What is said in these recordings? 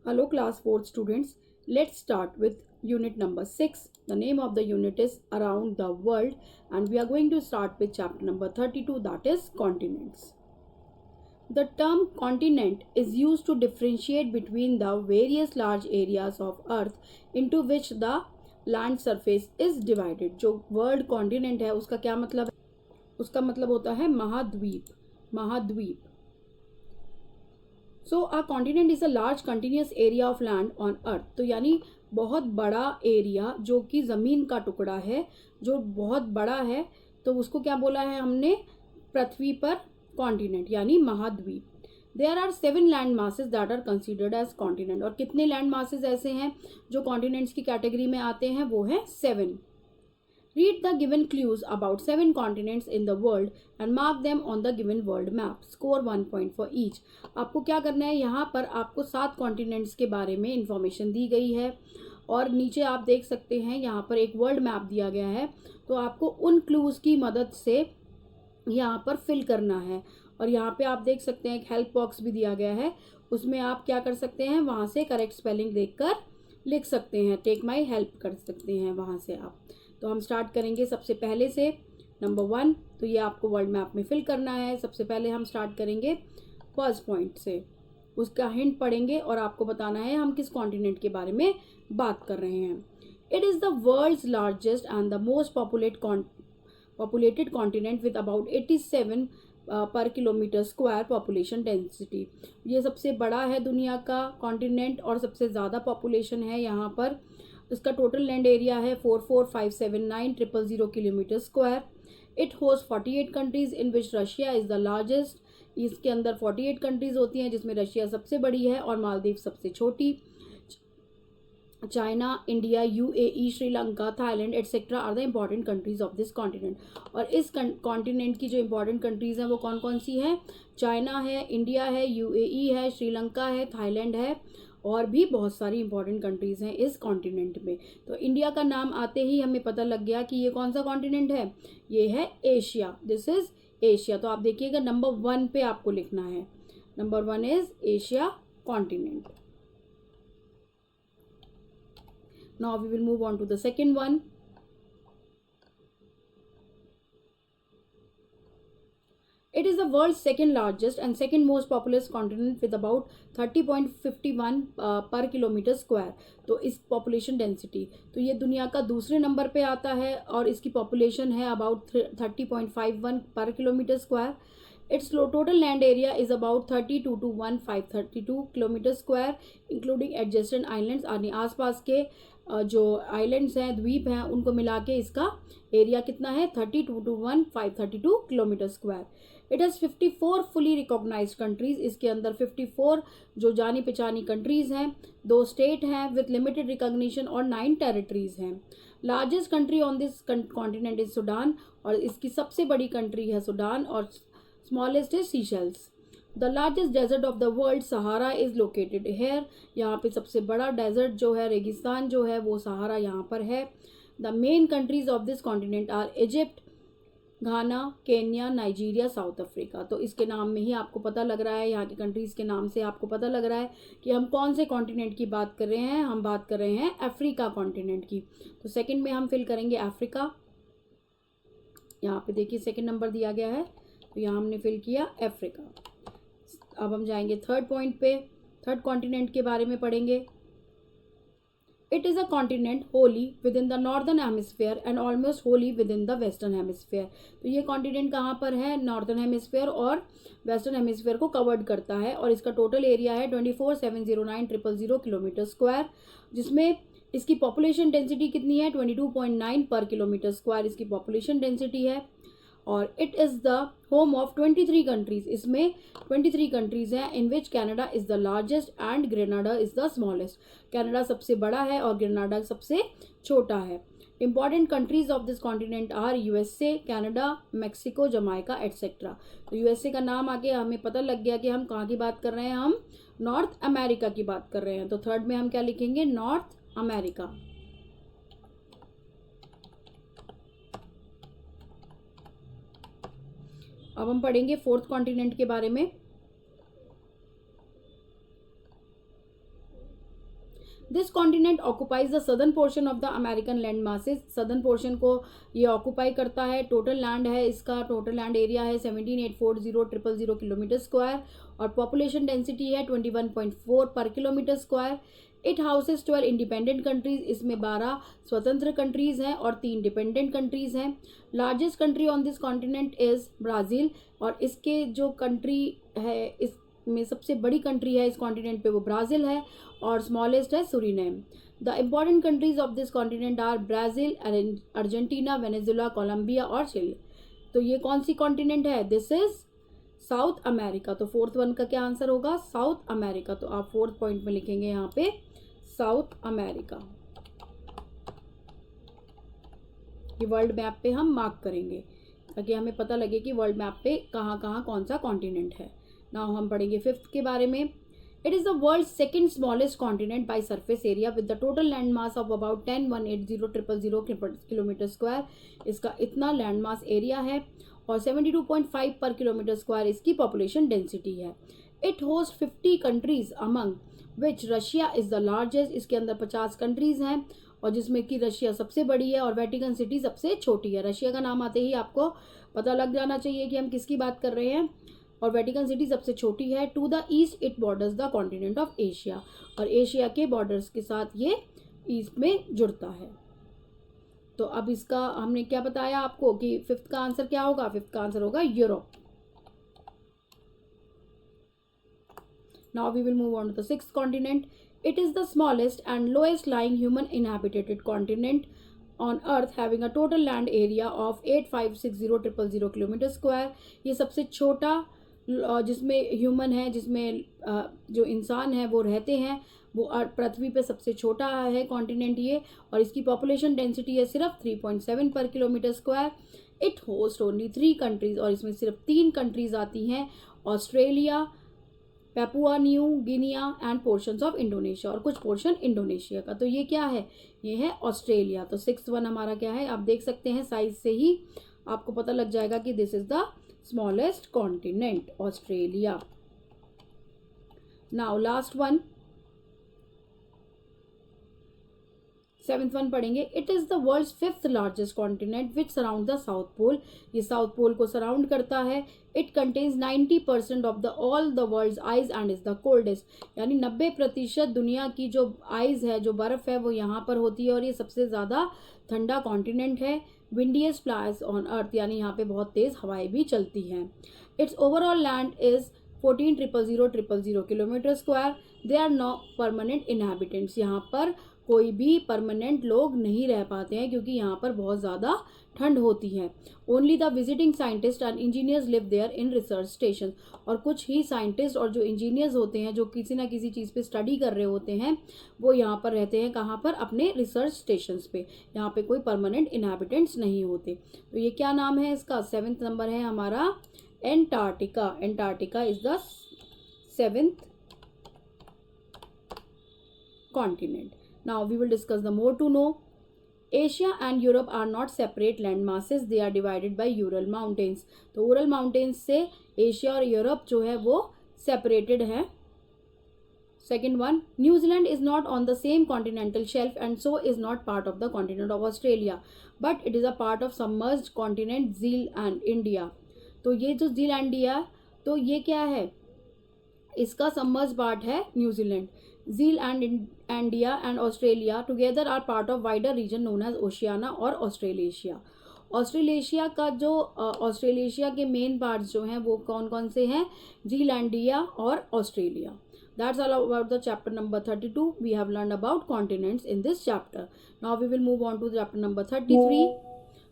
Hello class 4th students. Let's start with unit number 6. The name of the unit is Around the World and we are going to start with chapter number 32, that is continents. The term continent is used to differentiate between the various large areas of earth into which the land surface is divided. जो world continent है उसका क्या मतलब है? उसका मतलब होता है महाद्वीप. महाद्वीप. So a continent is a large continuous area of land on earth. तो यानी बहुत बड़ा एरिया जो कि ज़मीन का टुकड़ा है, जो बहुत बड़ा है, तो उसको क्या बोला है हमने? पृथ्वी पर कॉन्टिनेंट यानी महाद्वीप. There are 7 land masses that are considered as continent. और कितने लैंड मासेस ऐसे हैं जो कॉन्टिनेंट्स की कैटेगरी में आते हैं? वो है 7. Read the given clues about 7 continents in the world and mark them on the given world map. Score 1 point for each. आपको क्या करना है? यहाँ पर आपको 7 कॉन्टिनेंट्स के बारे में इंफॉर्मेशन दी गई है और नीचे आप देख सकते हैं यहाँ पर एक वर्ल्ड मैप दिया गया है. तो आपको उन क्लूज की मदद से यहाँ पर फिल करना है. और यहाँ पे आप देख सकते हैं एक हेल्प बॉक्स भी दिया गया है, उसमें आप क्या कर सकते हैं? वहाँ से करेक्ट स्पेलिंग देखकर लिख सकते हैं. टेक माई हेल्प कर सकते हैं वहाँ से आप. तो हम स्टार्ट करेंगे सबसे पहले से नंबर 1. तो ये आपको वर्ल्ड मैप में फिल करना है. सबसे पहले हम स्टार्ट करेंगे फर्स्ट पॉइंट से, उसका हिंट पढ़ेंगे और आपको बताना है हम किस कॉन्टिनेंट के बारे में बात कर रहे हैं. It is the world's largest and the most populated continent with about 87 per kilometre square population density. ये सबसे बड़ा है दुनिया का कॉन्टिनेंट और सबसे ज़्यादा पॉपुलेशन है यहाँ पर. इसका टोटल लैंड एरिया है 44,579,000 kilometre square. It host 48 countries in which Russia is the largest. इसके अंदर 48 कंट्रीज होती हैं जिसमें रशिया सबसे बड़ी है और मालदीव सबसे छोटी. China, India, UAE, Sri Lanka, Thailand etcetera are the important countries of this continent. और इस कॉन्टिनेंट की जो इम्पॉर्टेंट कंट्रीज हैं वो कौन कौन सी हैं? चाइना है, इंडिया है, यूएई है, श्रीलंका है, थाईलैंड है और भी बहुत सारी इंपॉर्टेंट कंट्रीज़ हैं इस कॉन्टिनेंट में. तो इंडिया का नाम आते ही हमें पता लग गया कि ये कौन सा कॉन्टिनेंट है? ये है एशिया. This is Asia. तो आप देखिएगा नंबर 1 पे आपको लिखना है. Number 1 is Asia continent. Now we will move on to the second one. It is the world's second largest and second most populous continent with about 30.51 पर kilometre square. तो इस पॉपुलेशन डेंसिटी, तो ये दुनिया का दूसरे नंबर पे आता है और इसकी पॉपुलेशन है अबाउट 30.51 पर kilometre square. It's total land area is about 32,152 kilometre square including adjacent islands. यानी आसपास के जो आइलैंड्स हैं, द्वीप हैं, उनको मिला के इसका एरिया कितना है? 32,152 kilometre square. It has 54 fully recognise countries. इसके अंदर 54 जो जानी पहचानी कंट्रीज हैं, 2 स्टेट हैं विथ लिमिटेड रिकॉग्निशन और 9 टेरिटरीज हैं. Largest country on this continent is Sudan. और इसकी सबसे बड़ी कंट्री है सूडान और smallest is Seychelles. The largest desert of the world Sahara is located here. यहाँ पे सबसे बड़ा डेजर्ट जो है, रेगिस्तान जो है, वो सहारा यहाँ पर है. The main countries of this continent are Egypt, Ghana, Kenya, Nigeria, South Africa. तो इसके नाम में ही आपको पता लग रहा है, यहाँ की कंट्रीज़ के नाम से आपको पता लग रहा है कि हम कौन से कॉन्टिनेंट की बात कर रहे हैं. हम बात कर रहे हैं अफ्रीका कॉन्टिनेंट की. तो सेकंड में हम फिल करेंगे अफ्रीका. यहाँ पे देखिए सेकंड नंबर दिया गया है, तो यहाँ हमने फिल किया अफ्रीका. अब हम जाएंगे थर्ड पॉइंट पे. थर्ड कॉन्टिनेंट के बारे में पढ़ेंगे. It is a continent Holi with in the northern hemisphere and almost Holi with in the western hemisphere. तो ये कॉन्टिनेंट कहाँ पर है? नॉर्दर्न हेमिस्फेयर और वेस्टर्न हेमिस्फेयर को कवर्ड करता है और इसका टोटल एरिया है 24,709,000 किलोमीटर स्क्वायर, जिसमें इसकी पॉपुलेशन डेंसिटी कितनी है? 22.9 पर किलोमीटर स्क्वायर इसकी पॉपुलेशन डेंसिटी है. और it is the home of 23 countries. इसमें 23 कंट्रीज हैं in which Canada is the largest and Grenada is the smallest. Canada सबसे बड़ा है और ग्रेनाडा सबसे छोटा है. Important countries of this continent are USA, Canada, Mexico, Jamaica etcetera. तो यूएसए का नाम आके हमें पता लग गया कि हम कहाँ की बात कर रहे हैं? हम नॉर्थ अमेरिका की बात कर रहे हैं. तो थर्ड में हम क्या लिखेंगे? North America. अब हम पढ़ेंगे फोर्थ कॉन्टिनेंट के बारे में. This continent occupies the southern portion of the American land masses, southern portion को ये ऑक्यूपाई करता है। टोटल लैंड है इसका, टोटल लैंड एरिया है 17,840,000 किलोमीटर स्क्वायर और पॉपुलेशन डेंसिटी है 21.4 पर kilometre square. It houses 12 independent countries, इसमें 12 स्वतंत्र कंट्रीज हैं और 3 डिपेंडेंट कंट्रीज हैं। Largest country on this continent is Brazil, और इसके जो कंट्री है इसमें सबसे बड़ी कंट्री है इस कॉन्टिनेंट पे वो ब्राज़ील है, और स्मॉलेस्ट है Suriname. The important countries of this continent are Brazil, Argentina, Venezuela, Colombia और चिली। तो ये कौन सी कॉन्टिनेंट है? This is South America. तो फोर्थ वन का क्या आंसर होगा? South America. तो आप फोर्थ पॉइंट में लिखेंगे यहाँ पे साउथ अमेरिका। ये वर्ल्ड मैप पे हम मार्क करेंगे ताकि हमें पता लगे कि वर्ल्ड मैप पे कहाँ कहाँ कौन सा कॉन्टिनेंट है। नाउ हम पढ़ेंगे फिफ्थ के बारे में। It is the world second smallest continent by surface area with the total land mass of about 10,180,000 kilometre square. इसका इतना लैंड मास एरिया है और 72.5 पर किलोमीटर स्क्वायर इसकी पॉपुलेशन डेंसिटी है। It host 50 countries among which Russia is the largest. इसके अंदर 50 countries हैं और जिसमें कि रशिया सबसे बड़ी है और वेटिकन सिटी सबसे छोटी है। रशिया का नाम आते ही आपको पता लग जाना चाहिए कि हम किसकी बात कर रहे हैं, और वेटिकन सिटी सबसे छोटी है। To the east it borders the continent of Asia, और एशिया के बॉर्डर्स के साथ ये ईस्ट में जुड़ता है। तो अब इसका हमने क्या बताया आपको कि फिफ्थ का आंसर क्या होगा? फिफ्थ का आंसर होगा Europe. Now we will move on to the sixth continent. It is the smallest and lowest lying human inhabited continent on earth, having a total land area of 8,560,000 kilometre square. ये सबसे छोटा जिसमें human है, जिसमें जो इंसान है वो रहते हैं, वो पृथ्वी पे सबसे छोटा है कॉन्टिनेंट ये, और इसकी पॉपुलेशन डेंसिटी है सिर्फ 3.7 पर kilometre square. It host only 3 countries, और इसमें सिर्फ 3 कंट्रीज आती हैं, Australia, Papua new Guinea and portions of Indonesia, और कुछ पोर्शन इंडोनेशिया का। तो ये क्या है? ये है ऑस्ट्रेलिया। तो सिक्स्थ वन हमारा क्या है? आप देख सकते हैं साइज से ही आपको पता लग जाएगा कि this is the smallest continent, Australia. Now last one, seventh one पढ़ेंगे। It is the world's fifth largest continent which surround the south pole. ये साउथ पोल को सराउंड करता है। It contains 90% of the all the world's ice and is the coldest, यानी 90% दुनिया की जो eyes है, जो बर्फ है, वो यहाँ पर होती है और ये सबसे ज़्यादा ठंडा कॉन्टिनेंट है। विंडीएस्ट प्लेस ऑन अर्थ, यानी यहाँ पे बहुत तेज़ हवाएं भी चलती हैं। Its overall land is 14,000,000 kilometre square. There are no permanent inhabitants, यहाँ पर कोई भी परमानेंट लोग नहीं रह पाते हैं क्योंकि यहाँ पर बहुत ज़्यादा ठंड होती है। Only the visiting scientist and engineers live there in research station, और कुछ ही साइंटिस्ट और जो इंजीनियर्स होते हैं, जो किसी ना किसी चीज़ पे स्टडी कर रहे होते हैं, वो यहाँ पर रहते हैं। कहाँ पर? अपने रिसर्च स्टेशंस पे। यहाँ पे कोई परमानेंट इनहैबिटेंट्स नहीं होते। तो ये क्या नाम है इसका? सेवेंथ नंबर है हमारा Antarctica. Antarctica is the seventh continent. Now we will discuss the more to know. Asia and Europe are not separate land masses, they are divided by Ural Mountains. तो Ural Mountains से Asia और Europe जो है वो separated है। Second one, New Zealand is not on the same continental shelf and so is not part of the continent of Australia, but it is a part of submerged continent Zealand India. तो ये जो Zealandia, तो ये क्या है? इसका submerge part है New Zealand. Zealand, India and Australia together are part of wider region known as Oceania और ऑस्ट्रेलेशिया। ऑस्ट्रेलेशिया का जो ऑस्ट्रेलेशिया के मेन पार्ट्स जो हैं वो कौन कौन से हैं? जीलैंडिया और Australia. That's all about the chapter number 32. We have learned about continents in this chapter. Now we will move on to chapter number 33.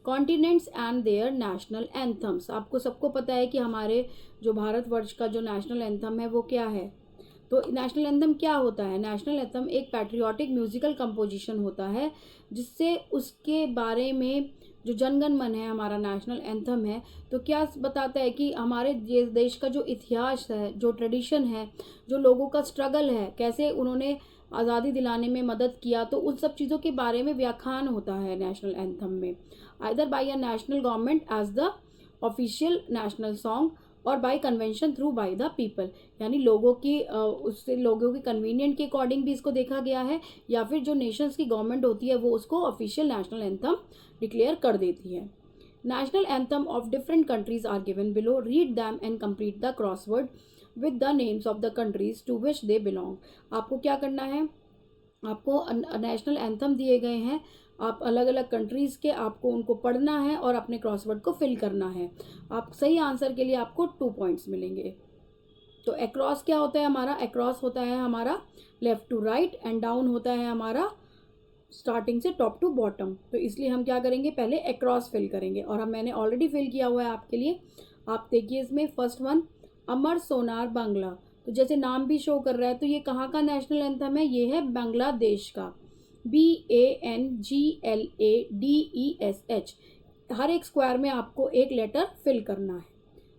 Continents and there national anthems. आपको सबको पता है कि हमारे जो भारतवर्ष का जो नेशनल एंथम है वो क्या है? तो नेशनल एंथम क्या होता है? नेशनल एंथम एक पैट्रियोटिक म्यूजिकल कंपोजिशन होता है जिससे उसके बारे में जो जनगण मन है, हमारा नेशनल एंथम है, तो क्या बताता है कि हमारे देश का जो इतिहास है, जो ट्रेडिशन है, जो लोगों का स्ट्रगल है, कैसे उन्होंने आज़ादी दिलाने में मदद किया, तो उन सब चीज़ों के बारे में व्याख्यान होता है नेशनल एंथम में। Either by a national government as the official national song और by convention through by the people, यानी लोगों की उससे लोगों के कन्वीनियंट के अकॉर्डिंग भी इसको देखा गया है, या फिर जो नेशंस की गवर्नमेंट होती है वो उसको ऑफिशियल नेशनल एंथम डिक्लेयर कर देती है। National anthem of different countries are given below, read them and complete the crossword with the names of the countries to which they belong. आपको क्या करना है, आपको नेशनल एंथम दिए गए हैं, आप अलग अलग कंट्रीज़ के आपको उनको पढ़ना है और अपने क्रॉसवर्ड को फिल करना है। आप सही आंसर के लिए आपको 2 पॉइंट्स मिलेंगे। तो अक्रॉस क्या होता है हमारा, अक्रॉस होता है हमारा left to right and down होता है हमारा स्टार्टिंग से टॉप टू बॉटम। तो इसलिए हम क्या करेंगे, पहले अक्रॉस फिल करेंगे, और हम मैंने ऑलरेडी फिल किया हुआ है आपके लिए। आप देखिए इसमें फर्स्ट वन अमर सोनार बांग्ला, तो जैसे नाम भी शो कर रहा है, तो ये कहाँ का नेशनल एंथम है, ये है बांग्लादेश का। BANGLADESH, हर एक स्क्वायर में आपको एक लेटर फिल करना है।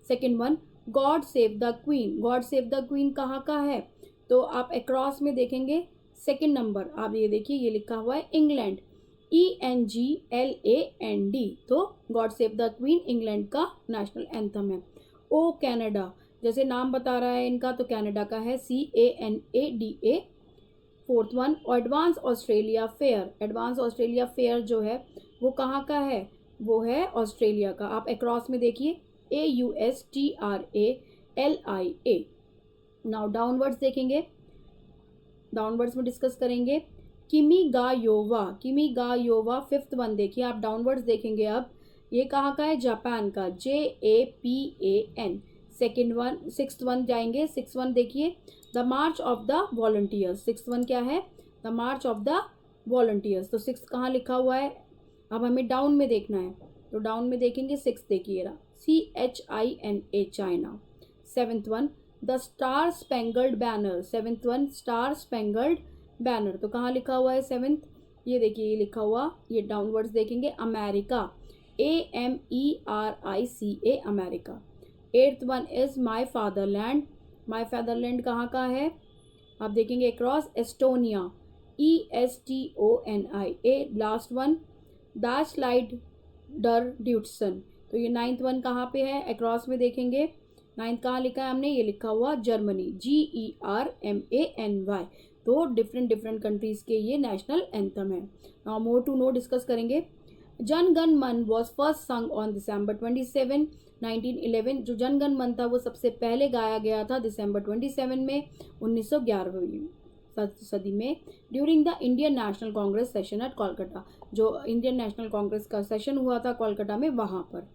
Second one God save the queen, God save the queen कहाँ का है, तो आप अक्रॉस में देखेंगे सेकेंड नंबर, आप ये देखिए ये लिखा हुआ है इंग्लैंड, ENGLAND, तो God save the queen England का नेशनल एंथम है। ओ कनाडा, जैसे नाम बता रहा है इनका, तो कनाडा का है CANADA। Fourth one advance Australia fair, advance Australia fair जो है वो कहाँ का है, वो है ऑस्ट्रेलिया का। आप अक्रॉस में देखिए AUSTRALIA। नाउ डाउनवर्ड्स देखेंगे, डाउनवर्ड्स में डिस्कस करेंगे। किमीगायोवा, किमीगायोवा फिफ्थ वन देखिए, आप डाउनवर्ड्स देखेंगे अब, ये कहाँ का है, जापान का, JAPAN। Second one sixth one जाएंगे, सिक्स्थ वन देखिए the March of the volunteers, sixth one क्या है, the March of the volunteers. तो सिक्स्थ कहाँ लिखा हुआ है, अब हमें डाउन में देखना है, तो डाउन में देखेंगे सिक्स्थ देखिए CHINA China. Seventh one the star spangled banner, seventh one star spangled banner, तो कहाँ लिखा हुआ है सेवेंथ, ये देखिए ये लिखा हुआ, ये डाउनवर्ड्स देखेंगे America, AMERICA America. Eighth one is my fatherland, my fatherland कहाँ का है, आप देखेंगे across Estonia, ESTONIA। Last one दैशलाइड डर ड्यूटसन, तो ये नाइन्थ वन कहाँ पे है, अक्रॉस में देखेंगे नाइन्थ कहाँ लिखा है हमने, ये लिखा हुआ जर्मनी, GERMANY। तो डिफरेंट डिफरेंट कंट्रीज के ये नेशनल एंथम है। Now more to know discuss करेंगे। Jana Gana Mana was first sung on December 27, 1911, जो जन गण मन था वो सबसे पहले गाया गया था December 27 में 1911वीं सदी में, during the Indian national Congress session at Kolkata, जो इंडियन नेशनल कांग्रेस का सेशन हुआ था कोलकाता में, वहाँ पर।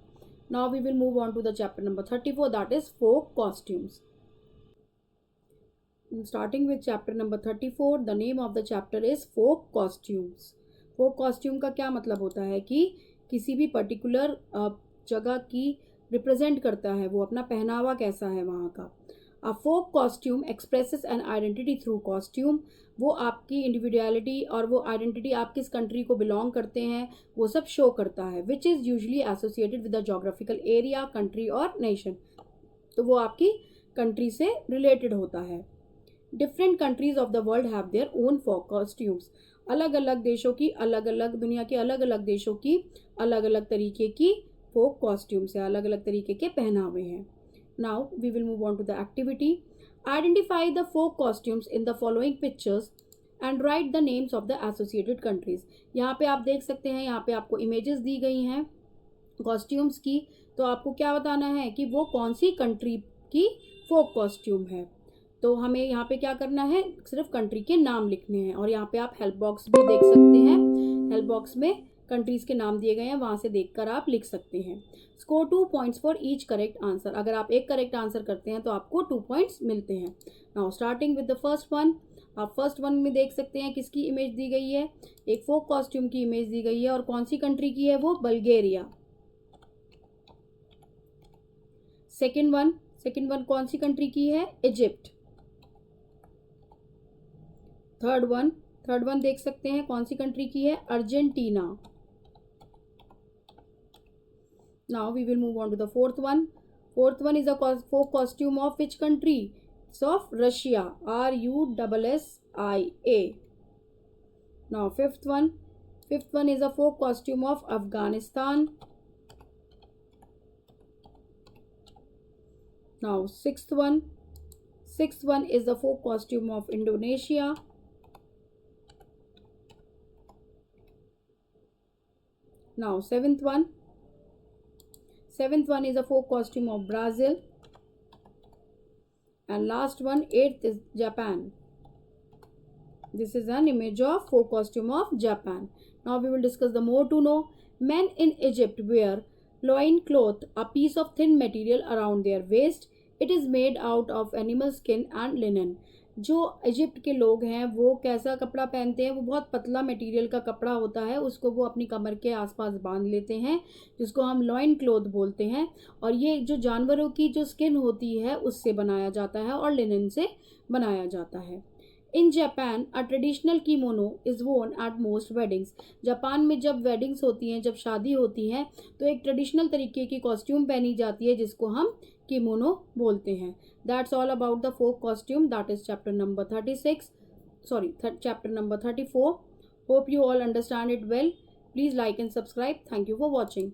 Now we will move on to the chapter number 34, that is folk costumes. Starting with chapter number 34, the name of the chapter is folk costumes. Folk costume का क्या मतलब होता है कि किसी भी पर्टिकुलर जगह की रिप्रेजेंट करता है, वो अपना पहनावा कैसा है वहाँ का। A folk costume expresses an identity through costume, वो आपकी इंडिविजुअलिटी और वो आइडेंटिटी आप किस कंट्री को बिलोंग करते हैं वो सब शो करता है, which is usually associated with the geographical area, country और नेशन, तो वो आपकी कंट्री से रिलेटेड होता है। Different countries of the world have their own folk costumes, अलग अलग देशों की अलग अलग, दुनिया के अलग अलग देशों की अलग अलग तरीके की फोक कॉस्ट्यूम्स है, अलग अलग तरीके के पहनावे हैं। Now we will move on to the activity. Identify the folk costumes in the following pictures and write the names of the associated countries. यहाँ पे आप देख सकते हैं, यहाँ पे आपको इमेजेस दी गई हैं कॉस्ट्यूम्स की, तो आपको क्या बताना है कि वो कौन सी कंट्री की फोक कॉस्ट्यूम है। तो हमें यहाँ पे क्या करना है, सिर्फ कंट्री के नाम लिखने हैं, और यहाँ पे आप हेल्प बॉक्स भी देख सकते हैं, हेल्प बॉक्स में कंट्रीज के नाम दिए गए हैं, वहाँ से देखकर आप लिख सकते हैं। Score 2 points for each correct answer, अगर आप एक करेक्ट आंसर करते हैं तो आपको 2 पॉइंट्स मिलते हैं। Now starting with the first one, आप फर्स्ट वन में देख सकते हैं किसकी इमेज दी गई है, एक फोक कॉस्ट्यूम की इमेज दी गई है, और कौन सी कंट्री की है वो, बल्गेरिया। सेकेंड वन कौन सी कंट्री की है, इजिप्ट। थर्ड वन देख सकते हैं कौन सी कंट्री की है, Argentina. Now we will move on to the fourth one is a folk costume of which country, it's of Russia, RUSSIA। Now fifth one is a folk costume of Afghanistan. Now sixth one is the folk costume of Indonesia. Now seventh one is a folk costume of Brazil. And last one, eighth, is Japan. This is an image of folk costume of Japan. Now we will discuss the more to know. Men in Egypt wear loin cloth, a piece of thin material around their waist. It is made out of animal skin and linen. जो Egypt के लोग हैं वो कैसा कपड़ा पहनते हैं, वो बहुत पतला मटेरियल का कपड़ा होता है, उसको वो अपनी कमर के आसपास बांध लेते हैं, जिसको हम लॉइन क्लोथ बोलते हैं। और ये जो जानवरों की जो स्किन होती है उससे बनाया जाता है और लिनन से बनाया जाता है। In Japan a traditional kimono is worn at most weddings. Japan में जब वेडिंग्स होती हैं, जब शादी होती है, तो एक ट्रेडिशनल तरीके की कॉस्ट्यूम पहनी जाती है जिसको हम कीमोनो बोलते हैं। That's all about the folk costume, that is chapter number 36, chapter number 34। Hope you all understand it well. Please like and subscribe. Thank you for watching.